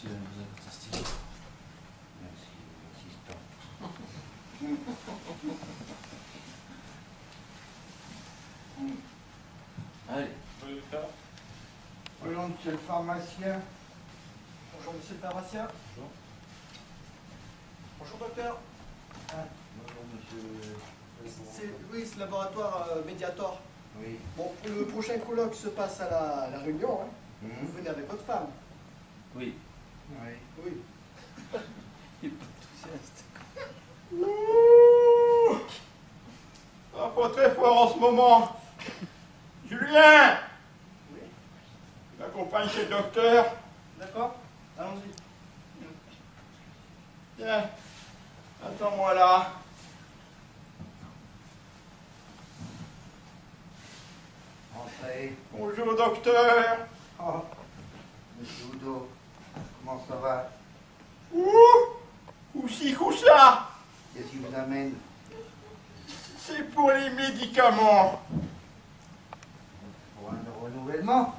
Monsieur, vous êtes fantastique. Merci, assistant. Allez. Bonjour, monsieur le pharmacien. Bonjour monsieur le pharmacien. Bonjour. Bonjour docteur. Bonjour, monsieur. Oui, c'est le laboratoire Mediator. Oui. Bon, le prochain colloque se passe à la Réunion. Hein. Vous venez avec votre femme. Oui. Oui. Oui. Il est pas enthousiaste. Ça va pas très fort en ce moment. Julien, Oui. j'accompagne chez le docteur. D'accord. Allons-y. Tiens, attends-moi là. Entrez. Bonjour docteur. Oh, monsieur Oudot, comment ça va? Coup-ci, coup-ça. Qu'est-ce qui vous amène? C'est pour les médicaments. Pour un renouvellement?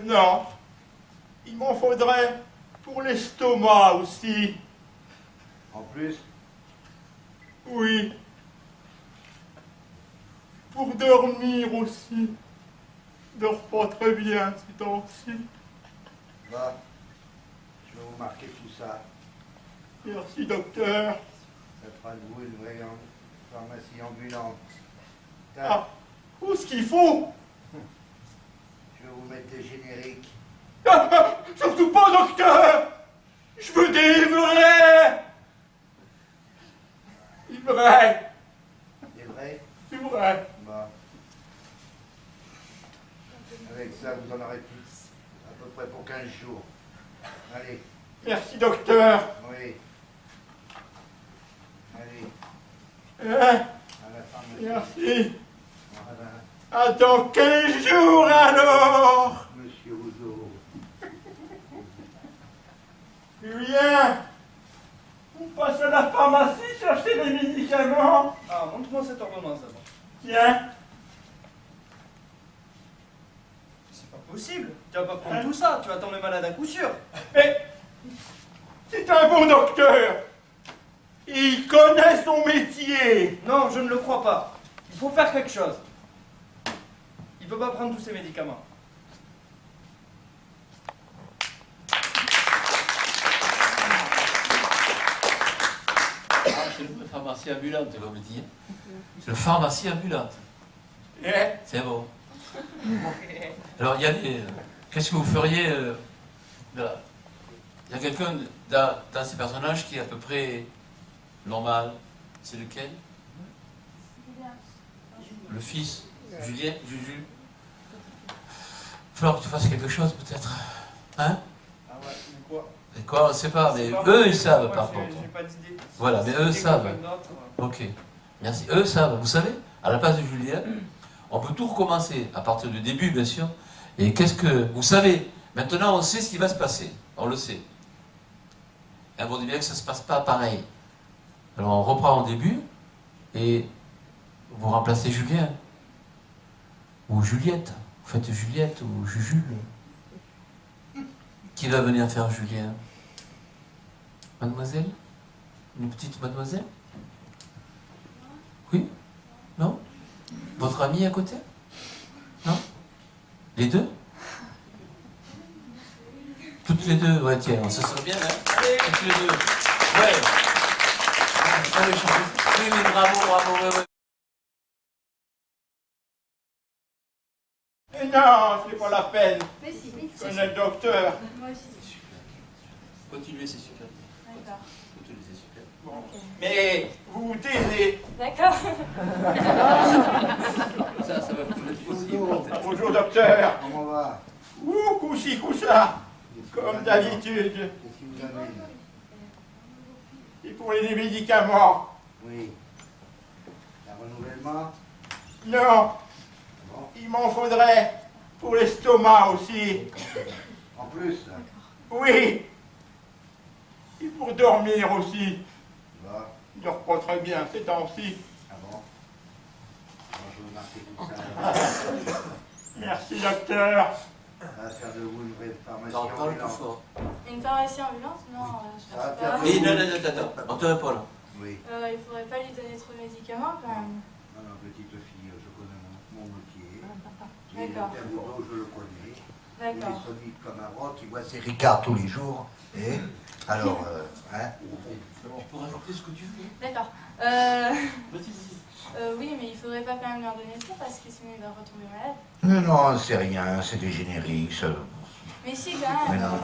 Non. Il m'en faudrait pour l'estomac aussi. En plus? Oui. Pour dormir aussi. Je dors pas très bien ces temps-ci. Va. Je vais vous marquer tout ça. Merci docteur. Ça fera de vous une vraie pharmacie ambulante. Tac. Ah, où est-ce qu'il faut? Je vais vous mettre des génériques. Surtout pas, docteur! Je veux des vrais! Des vrais! C'est vrai? C'est vrai! Bah. Avec ça, vous en aurez plus. À peu près pour 15 jours. Allez. Merci, docteur! Oui. Allez. Hein? À la pharmacie. Merci! Voilà. À dans 15 jours alors! Monsieur Oudot. Julien! On passe à la pharmacie chercher les médicaments! Ah, montre-moi cette ordonnance d'abord. Tiens! C'est pas possible. Tu vas pas prendre tout ça. Tu vas tomber malade à coup sûr. Mais c'est un bon docteur! Il connaît son métier! Non, je ne le crois pas. Il faut faire quelque chose. Il peut pas prendre tous ces médicaments. Ah, c'est le pharmacie ambulante, comme on dit. C'est le pharmacie ambulante. Eh? C'est bon. Alors, il y a des. Qu'est-ce que vous feriez là? Il y a quelqu'un dans ces personnages qui est à peu près normal. C'est lequel? Le fils, Julien, Juju. Il va falloir que tu fasses quelque chose, peut-être. Hein? Ah ouais, mais quoi? Et quoi? On ne sait pas, mais C'est pas eux, moi, ils savent, moi, par j'ai- contre. J'ai pas d'idée. Voilà, mais eux Si savent. quelqu'un d'autre, Ok, merci. Eux savent. Vous savez, à la place de Julien, on peut tout recommencer, à partir du début, bien sûr. Et qu'est-ce que... Vous savez, maintenant, on sait ce qui va se passer. On le sait. Et on dit bien que ça ne se passe pas pareil. Alors, on reprend au début, et vous remplacez Julien. Ou Juliette. Vous faites Juliette ou Jujule. Qui va venir faire Julien? Mademoiselle? Une petite mademoiselle? Oui? Non? Votre ami à côté? Non? Les deux? Toutes les deux, ouais, tiens, ça serait bien, hein? Allez, toutes les deux. Ouais. Ah, oui, oui, bravo, bravo, ouais, ouais. Eh non, c'est pas la peine. Mais si, mais Je connais le docteur. moi aussi. Continuez, c'est super. D'accord. Continuez, c'est super. Bon. Mais vous vous taisez. D'accord. Ça va vous être possible. Bonjour docteur. Comment va? Ouh, coup-ci, coup-ça. Comme d'habitude. Qu'est-ce qui vous amène? Et pour les médicaments? Oui. Un renouvellement? Non. Bon. Il m'en faudrait pour l'estomac aussi. En plus, Oui. Et pour dormir aussi. va. Je dors pas très bien ces temps-ci. Ah bon? Alors, je vais vous marquer tout ça. Merci docteur. Ça va faire de vous une vraie pharmacie. Parle plus ambulante. fort. Une pharmacie ambulante? Non, je Ça va pense faire pas. Oui, non, attends, on te répond là. Oui. Il faudrait pas lui donner trop de médicaments quand même. Non, petite fille, je connais mon métier. D'accord. Et le tempo, je le connais. Il est D'accord. solide comme un roc, il voit ses Ricard tous les jours. Et alors, hein, Tu peux rajouter ce que tu veux. D'accord. Vas-y. Oui, mais il faudrait pas quand même lui en donner trop parce que sinon il va retomber malade. non, non, c'est rien, c'est des génériques. Ça. Mais si, quand Mais même. non.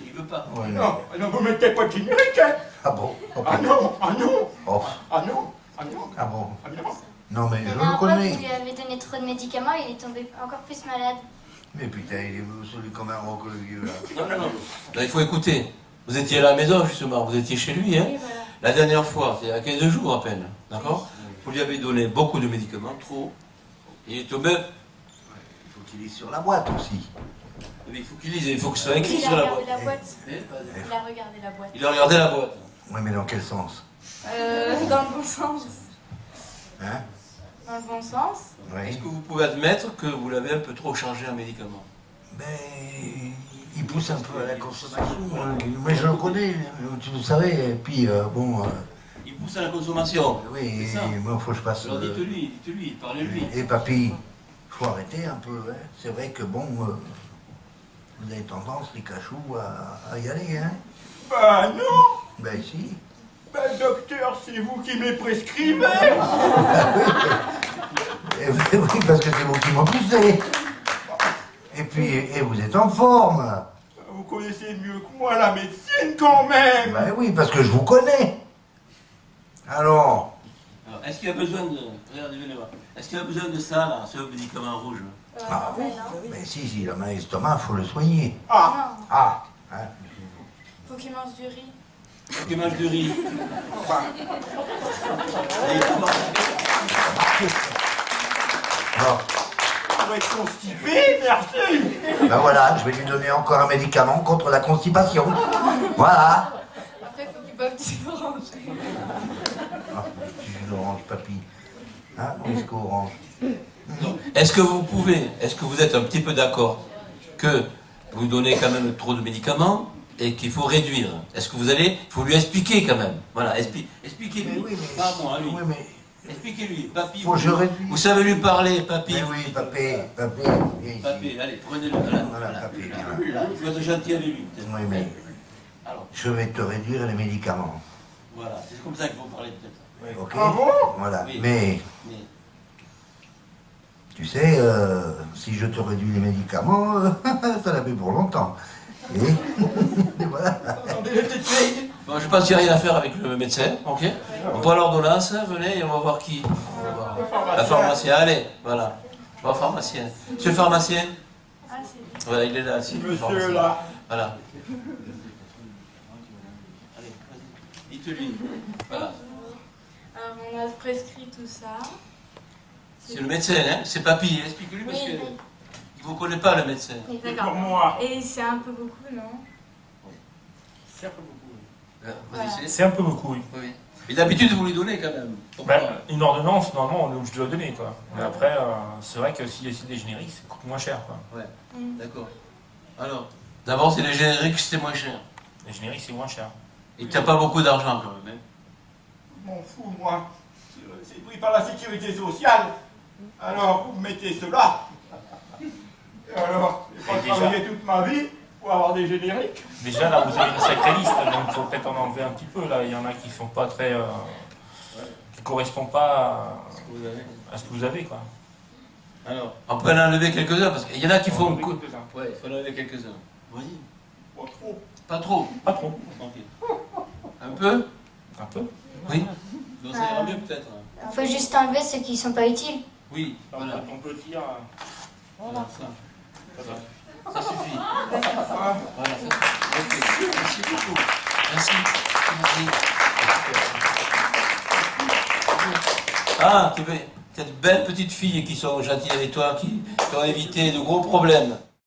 Il veut pas. Ouais, Non, non, vous mettez pas de générique, hein. Ah bon? Oh, Ah non, ah non, oh, ah non, ah non, ah bon? ah non. Non, mais La je le dernière fois que vous connais. lui avez donné trop de médicaments, il est tombé encore plus malade. Mais putain, il est solide comme un roc, le vieux, là. Non. Là, il faut écouter. Vous étiez à la maison, justement. Vous étiez chez lui, hein. Oui, voilà. La dernière fois, c'est il y a 15 jours à peine. D'accord? Vous lui avez donné beaucoup de médicaments, trop. Il est tombé. Il faut qu'il lise sur la boîte aussi. Mais il faut qu'il lise, il faut que ce soit écrit Il a sur la regardé boîte. la boîte. Eh, vas-y. Il a regardé la boîte. Il a regardé la boîte. Oui, mais dans quel sens? Dans le bon sens. Hein? Dans le bon sens. Est-ce Oui. que vous pouvez admettre que vous l'avez un peu trop chargé en médicaments? Ben, il pousse un peu à la consommation. Hein. Mais je le connais, vous savez. Et puis, bon, Il pousse à la consommation. oui, C'est ça. moi, il faut que je passe. Alors dites-lui, parlez-lui. Et papy, il faut arrêter un peu. Hein. C'est vrai que, bon, vous avez tendance, les cachous, à y aller. Hein. Bah non, Ben, si. bah docteur, c'est vous qui me prescrivez. Et oui, parce que c'est vous qui m'en poussez. Et puis, et vous êtes en forme. Vous connaissez mieux que moi la médecine quand même. Ben oui, parce que je vous connais. Alors, Alors, est-ce qu'il y a besoin de. Regardez, venez voir. Est-ce qu'il y a besoin de ça, là, ce médicament rouge? Ah, non. ben si, il a mal à l'estomac, il faut le soigner. Ah, Non. Ah, hein. Faut qu'il mange du riz. Faut qu'il mange du riz. Bon, on va être constipé, merci. ben voilà, je vais lui donner encore un médicament contre la constipation. Voilà. Après, faut qu'il boive du jus d'orange. Ah, petit jus d'orange, papy. Hein, Risco orange. Est-ce que vous êtes un petit peu d'accord que vous donnez quand même trop de médicaments et qu'il faut réduire? Est-ce que il faut lui expliquer quand même. Voilà, expliquez-lui. Mais oui, mais- Pas à moi, à lui. Oui, mais Expliquez-lui. Papy, faut que je réduise. vous savez lui parler, papy. Mais oui, papy, viens ici. Papy, allez, prenez-le. Voilà, Voilà, papy, viens. Là, il faut être gentil avec lui. peut-être. Oui, mais Alors, je vais te réduire les médicaments. voilà, c'est comme ça qu'il faut parler peut-être. Ok? Ah bon? Voilà. Oui. Mais, Mais, tu sais, si je te réduis les médicaments, ça l'a fait pour longtemps. Et voilà. Attendez, les petites filles. bon, je pense qu'il n'y a rien à faire avec le médecin, ok? On prend l'ordonnance, venez et on va voir qui. On va voir. La pharmacien, allez, voilà. Je vois pharmacien. Monsieur le pharmacien? Ah, c'est bien. Voilà, il est là, si. le Monsieur pharmacien. là. Voilà. Allez, vas-y. Dites-lui. Voilà. Alors, on a prescrit tout ça. C'est le médecin, hein? C'est papy, explique-lui parce Oui, que oui. il ne vous connaît pas, le médecin. Oui, Pour d'accord. moi. Et c'est un peu beaucoup, non? C'est un peu beaucoup. Vas-y, Voilà. c'est. C'est un peu beaucoup, oui. Oui. Mais d'habitude, vous lui donnez quand même. Pourquoi? Ben, une ordonnance, normalement, on est obligé de la donner, quoi. Mais après, c'est vrai que s'il y a des génériques, ça coûte moins cher, quoi. Mm. D'accord. Alors, d'abord, c'est les génériques, c'était moins cher. Les génériques, c'est moins cher. Et tu n'as pas beaucoup d'argent quand même. Hein. Je m'en fous, moi. C'est pris par la sécurité sociale. Alors, vous mettez cela. Et alors, j'ai pas Et déjà- travaillé toute ma vie pour avoir des génériques. Déjà, là, vous avez une sacrée liste, donc il faut peut-être en enlever un petit peu. Là, il y en a qui sont pas très... qui correspondent pas Vous avez. à ce que vous avez, quoi. Alors, on peut en enlever quelques-uns parce qu'il y en a qui font. On écoute ça. Ouais, il faut en enlever quelques-uns. Voyez. Pas trop. Pas trop. Pas trop. Ok. Un peu. Un peu. Oui. Donc ça ira mieux peut-être. Il faut juste enlever ceux qui sont pas utiles. Oui. Donc, Voilà. on peut dire... Voilà, ça suffit. Voilà, ça. Ok. Merci beaucoup. Merci. Ah, tu as de belles petites filles qui sont gentilles avec toi, qui t'ont évité de gros problèmes.